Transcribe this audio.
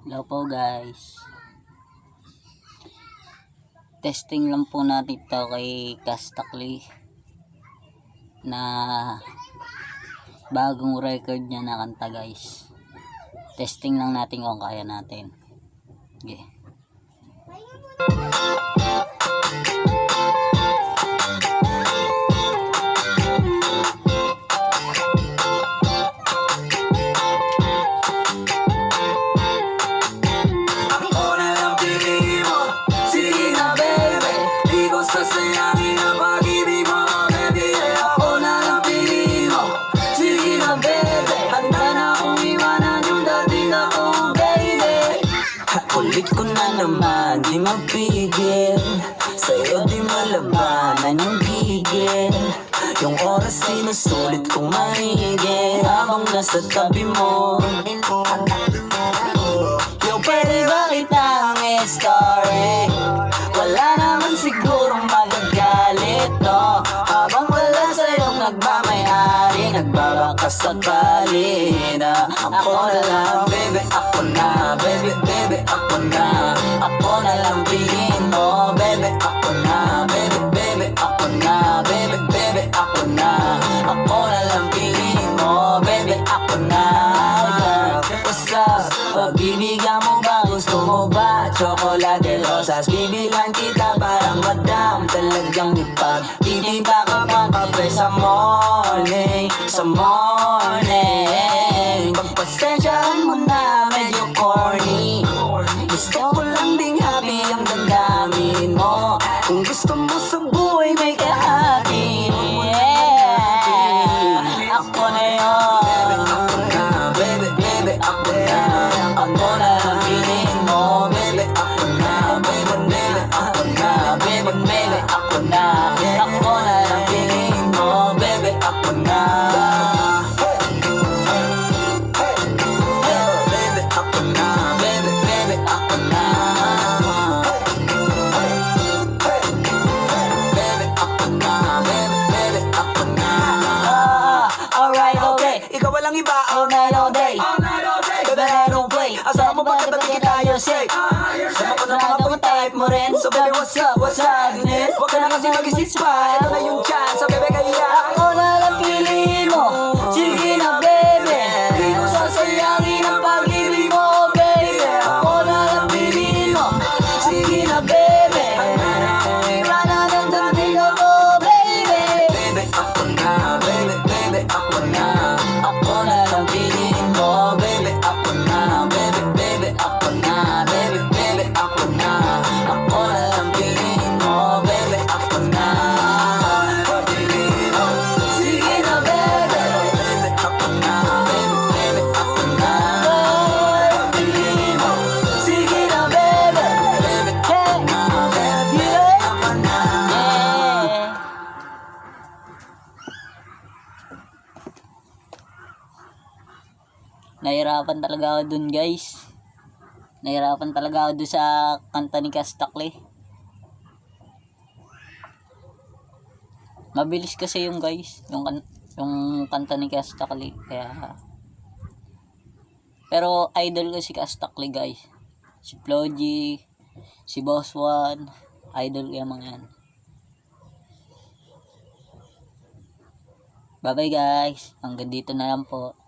Hello po guys. Testing lang po natin ito kay Castakli na bagong record niya na kanta guys. Testing lang natin kung kaya natin. Okay. Sasayangin ang pag-ibig mo, baby. Ako na lang piliin mo. Sige na, baby. Handa na akong iwanan yung dating ako, baby. Ulit ko na naman, di mapigil. Sa'yo di malabanan yung gigil. Yung oras sinusulit kong mahigil habang nasa tabi mo. Yo, pwede ba kitang story? Wala naman sigurong magagalit, no? Habang wala sa'yong nagmamayari, nagbabakas sa kalina. Ako na lang, baby, ako na. Baby, baby, ako na. Ako na lang piliin mo, baby, ako na. Baby, baby, ako na. Baby, baby, ako na. Ako na lang piliin mo, baby, ako na. What's up? Pagbibigyan mo ba? Gusto mo ba? Chocolate, rosas, bibilan kita parang madam. Talagang ipagtitimpa ka pang kape sa morning. Sa morning. Pagpasensyahan mo na medyo corny. Gusto ko lang ding happy ang damdamin mo. Kung gusto mo sa buhay may kahati. Ako na yun. Baby, baby, ako na. Ako na lang piliin mo. Baby, ako na. Baby, baby, ako na. Baby, baby, ako na. Ako na lang piliin mo. Baby, ako na. Baby, ako na. Baby, baby, ako na. Baby, ako na. Baby, baby, ako na. Alright, okay. Ikaw walang iba. All night, all day. Baby, I don't play. Asahan mo pagkatabi kita, you're safe. Sama ko na mga type mo rin. So baby, what's up? What's happening? Huwag ka na kasi mag-isip pa. Ito na yung chance. So baby, kaya ako na lang piliin mo. Sige na, baby. Di ko sasayangin ang pag-ibig mo, baby. Ako na lang piliin mo. Sige na, baby. Rana ng dating ako, baby. Baby, ako na. Baby, baby, ako na. Ako na lang piliin mo, baby. Ako na. Baby, baby, ako na. Baby, baby, ako na. Ako na lang piliin mo, baby. Ako na. Sige na, baby. Baby, ako na. Baby, baby, ako na. Piliin mo. Sige na, baby. Baby, ako na. Baby, ako na. Nahirapan talaga ako dun guys. Nahirapan talaga ako dun sa kanta ni Castakli. Mabilis kasi yung guys, yung kanta ni Castakli. Kaya pero idol ko si Castakli guys. Si Floji, si Boss One, idol ko yung mga yan. Bye bye guys. Hanggang dito na lang po.